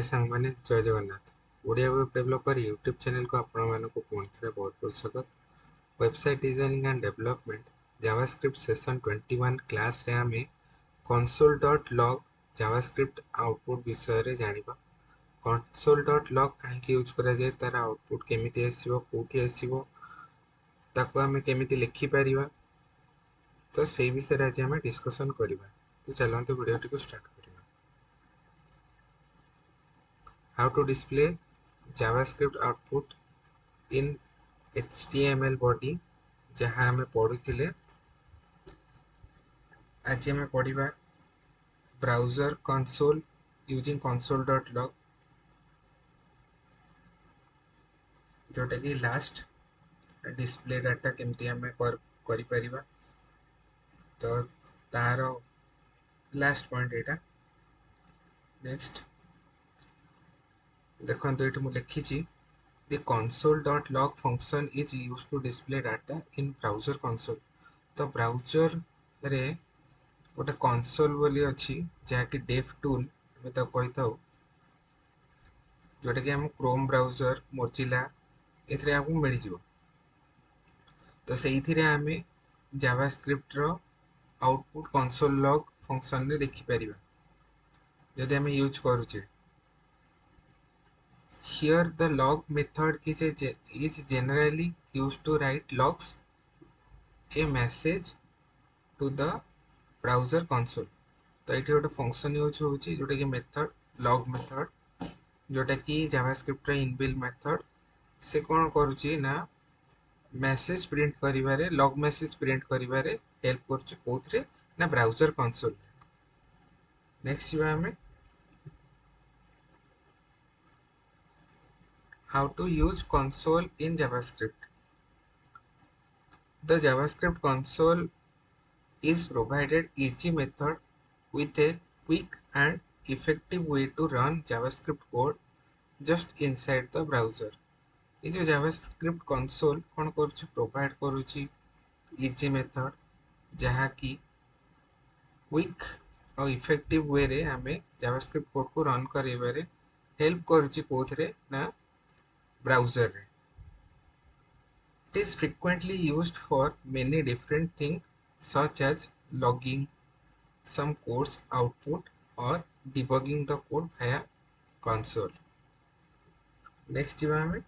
सांग मैंने जय Jagannath Odia web developer YouTube channel को आपण मानक पुणी थे बहुत बहुत स्वागत। Website designing and development JavaScript session 21 class रे आमे console.log जावास्क्रिप्ट आउटपुट विषय रे जानिबा। console.log काहे यूज करा जाय, तार आउटपुट केमिति आसीबो, कोठी आसीबो, ताको आमे केमिति लिखि परिबा, तो सेही विषय रे आज आमे डिस्कशन करिबा। तो चलंतु वीडियो टिको स्टार्ट करिबा। How to display JavaScript output in HTML body जहाँ हमें पढ़ी थिले। आज हमें पढ़िबा ब्राउजर कंसोल यूजिंग console.log, जोटा कि लास्ट डिस्प्ले डाटा केमती हमें करि परिबा। तो तार लास्ट पॉइंट एटा। नेक्स्ट देखंतु एठी मु लिखिछि the console.log function is used to display data in browser console। तो ब्राउजर रे गोटे कंसोल बोली अच्छी जहाँ कि डेव टूल हमें तो कही था, जोटा कि हम क्रोम ब्राउजर मोजिला एथरे हमको मिल जिवो। तो सेही थिरे हमें जावास्क्रिप्ट रो आउटपुट कंसोल लॉग फंक्शन रे देखि परिबा जदि हमें यूज करूचे। Here the log method is generally used to write logs a message to the browser console। तो ये गोटे फंक्शन यूज होची जोटा कि मेथड लॉग मेथड, जोटा कि जावास्क्रिप्ट रे इनबिल्ट मेथड से कोन करूची ना मैसेज प्रिंट करिवारे, लॉग मैसेज प्रिंट करिवारे हेल्प करची कोथरे ना ब्राउजर कंसोल। नेक्स्ट जीवा हमें how to use console in JavaScript। The JavaScript console is provided easy method with a quick and effective way to run JavaScript code just inside the browser। ये जो JavaScript console कौन करुची provide करुची easy method जहाँ की quick और effective way रे हमें JavaScript कोड को रन करेबारे हेल्प करुची कोथरे ना ब्राउजर रे। It is frequently used for many different things such as logging some code's output or debugging the code via console। Next जीवा हमें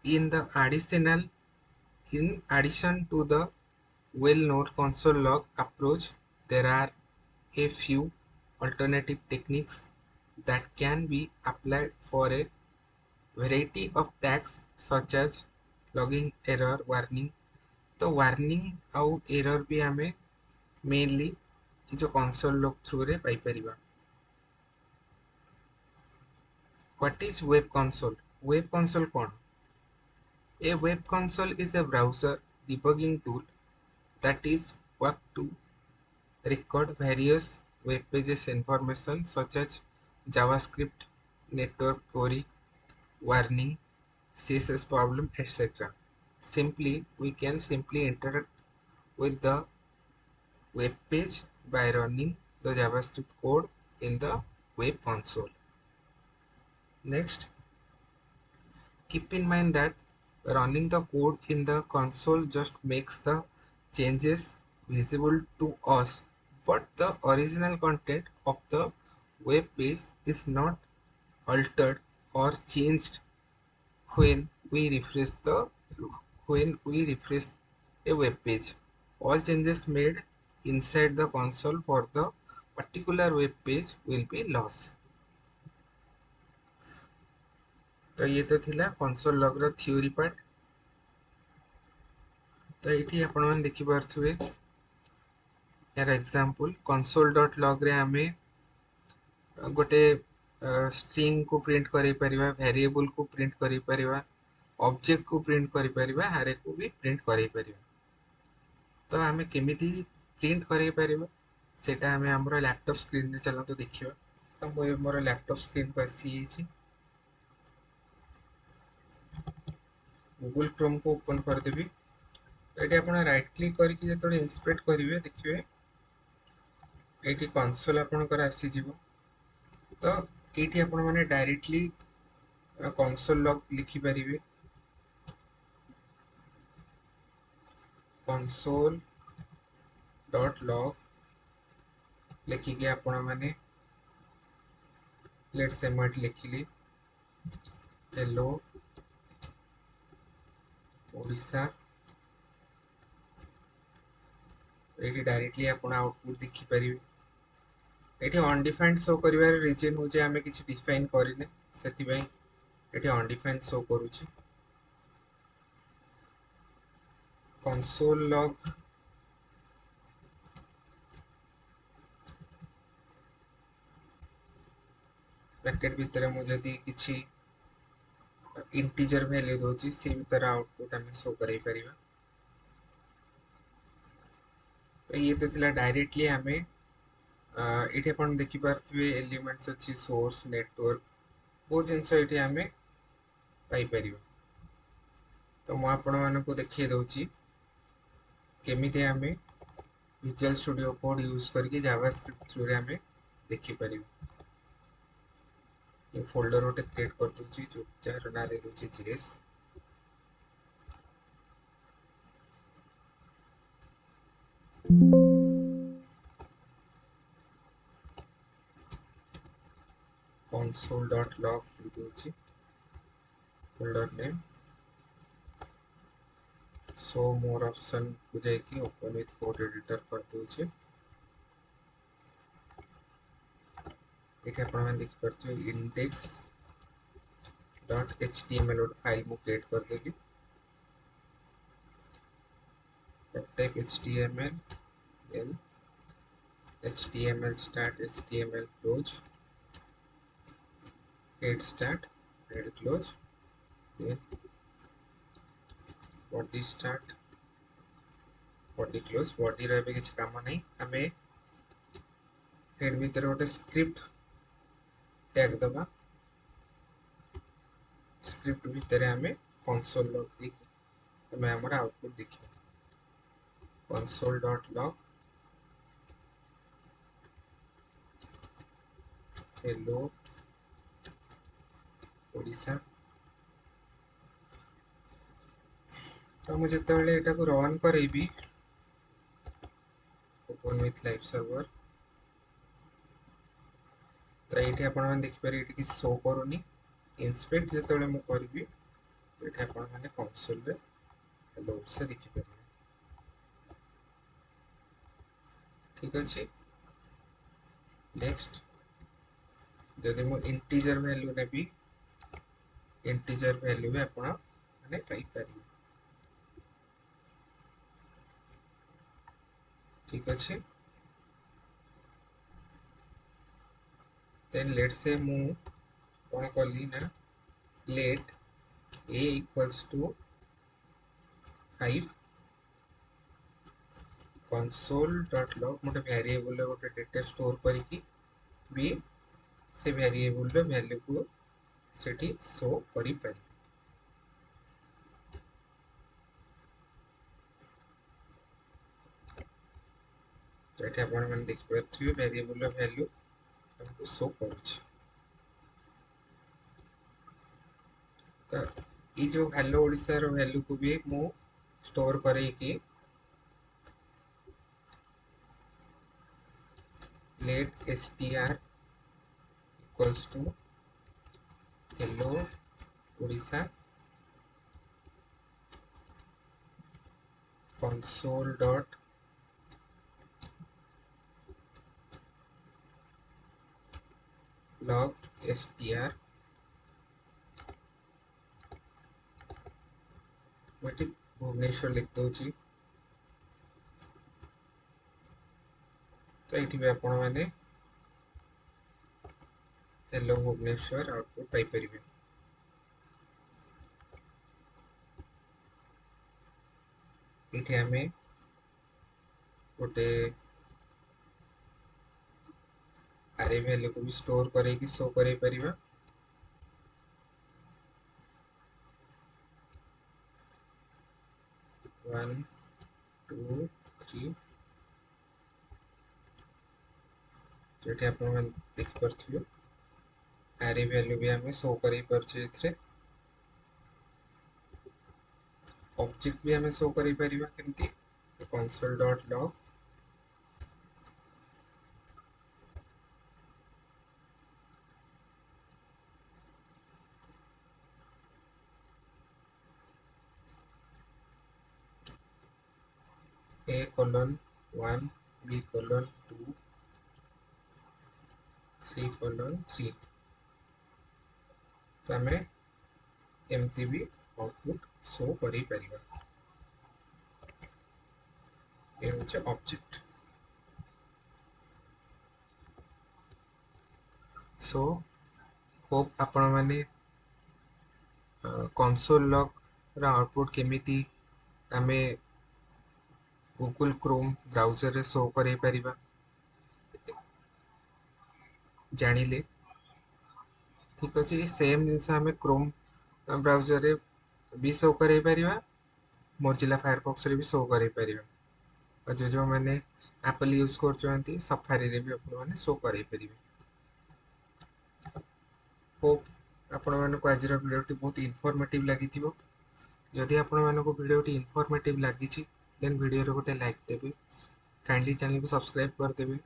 in addition to the well-known console log approach, there are a few alternative techniques that can be applied for a variety of tasks such as logging, error, warning। तो warning आउ error भी हमें mainly जो console log through रे पाई परिबा। What is web console? Web console कौन? A web console is a browser debugging tool that is work to record various web pages information such as JavaScript, network query, warning, CSS problem, etc. We can simply interact with the web page by running the JavaScript code in the web console। Next, keep in mind that running the code in the console just makes the changes visible to us, but the original content of the web page is not altered or changed when we refresh a web page। All changes made inside the console for the particular web page will be lost। तो ये तो थिला console log रो theory part. तो ये आपण मैंने देखि पारथुवे यार एग्जांपल console.log रे हमें गोटे स्ट्रिंग को प्रिंट करि परिबा, वेरिएबल को प्रिंट करि परिबा, ऑब्जेक्ट को प्रिंट करि परिबा, हारे को भी प्रिंट करि परिबा। तो हमें केमिति प्रिंट करि परिबा सेटा हमें हमरो लैपटॉप स्क्रीन रे चला तो देखिबा। तो मो मोर लैपटॉप स्क्रीन को आसी छी, गूगल क्रोम को ओपन कर देबी। तो ये आप राइट क्लिक करके जो इंस्पेक्ट करेंगे देखिए ये कंसोल आपंकर आसीज। तो ये आपण मैंने डायरेक्टली console log लिखि परिवे console.log लिखिकी आपण मैंने लेट्स से मैं लिखिली हेलो ओडिशा ये डायरेक्टली आपण आउटपुट देखि परिवे ये अनडिफाइंड शो करिवार रीजन हो जे आमे किछि डिफाइन करिने सेति पई ये अनडिफाइंड शो करूछि console log ब्रैकेट भीतर मु जदी किछि इंटीजर वैल्यू दोछि से भीतर आउटपुट आमे शो करै परिबा तो ये तो थिला डायरेक्टली आमे एठी अपन देखि पारथिबे एलिमेंट्स अछि सोर्स नेटवर्क बहुत जिनस एठी आमे पाई परिबा तो मु आपण मानको देखिए दउछि केमिते आमे विजुअल स्टूडियो कोड यूज करके जावास्क्रिप्ट थ्रू रे आमे देखि परिबा ये फोल्डर ओटे क्रिएट कर दउछि जो जार ना दे दउछि जेएस console.log दे दउछि फोल्डर नेम शो मोर ऑप्शन को जाइए ओपन विथ कोड एडिटर कर दउछि एठी आपण मन देखि परछु index.html फाइल मु क्रिएट कर देली type html then html start html close head start head close then body start body close body रे भी किछ काम नहीं हमें हेड भीतर गोटे स्क्रिप्ट टैग दबा स्क्रिप्ट भीतर हमें console log देखि हमें हमर आउटपुट देखि console.log hello ओडिशा तो मुझे जेतेबेले एटा को रन करेबी ओपन विथ लाइव सर्वर तो ये आपण मैंने देखिपारे ये किसी शो करूनी इंस्पेक्ट जेतेबेले मु करबी ये आपण मैंने कंसोल रे हेलो से देखिपारे ठीक अछि नेक्स्ट जदि मु इंटीजर वैल्यू नेबी इंटीजर वैल्यू भी आपण माने पाई पारी ठीक अछि देन लेट्स से मु कोन करली ना late a equals to 5 console.log मोटे वेरिएबल गोटे डेटा स्टोर करिकी b से वेरिएबल रो वैल्यू को सेठी शो करि पारि तो एठी आपण मन देखि पारथिबे वेरिएबल रो वैल्यू हमको शो करूछि तो ये जो हेलो ओडिसा रो वैल्यू को भी मु स्टोर करे कि let str equals to hello Odisha console dot log str मटी भुवनेश्वर लिख दउछि तो एठी भी आपण माने हेलो भुवनेश्वर आउटपुट पाई परिबे एठी हमें गोटे अरे वैल्यू को भी स्टोर करे कि शो करे परिबा 1 2 3 जेठी आपण देखि परथिबे array value भी हमें शो करी परछे एथिरे ऑब्जेक्ट भी हमें शो करी परिबा केमती console.log a colon 1 b colon 2 c colon 3 तो हमें एमती भी आउटपुट शो करी परिबा ये होचे ऑब्जेक्ट सो होप आपण माने console log रा आउटपुट केमिति आमे गूगल क्रोम ब्राउजर रे शो करै परिबा जानिले ठीक अछि सेम जिनस आमे क्रोम ब्राउजर रे भी शो करै परिबा मोजिला फायरफॉक्स रे भी शो करै परिबा और जो मैंने एप्पल यूज कर सफारी रे भी आपण माने शो करै परिबे होप आपण मानको आज वीडियो बहुत इनफॉर्मेटिव लगी जदि आपण मानको वीडियो इनफॉर्मेटिव लगी देन वीडियो रे गोटे लाइक देबे काइंडली चैनल को सब्सक्राइब कर देबे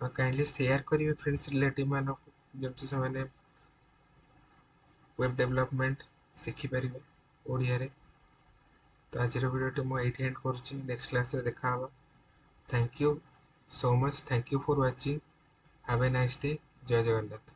और काइंडली शेयर करिवे फ्रेंड्स रिलेटिव मानको जेमति से माने वेब डेवलपमेंट शिखि परिबे ओडिया रे तो आज वीडियो मु एठी एंड करछि नेक्स्ट क्लास रे देखा हबा thank you so much thank you for watching have a nice day जय जगन्नाथ।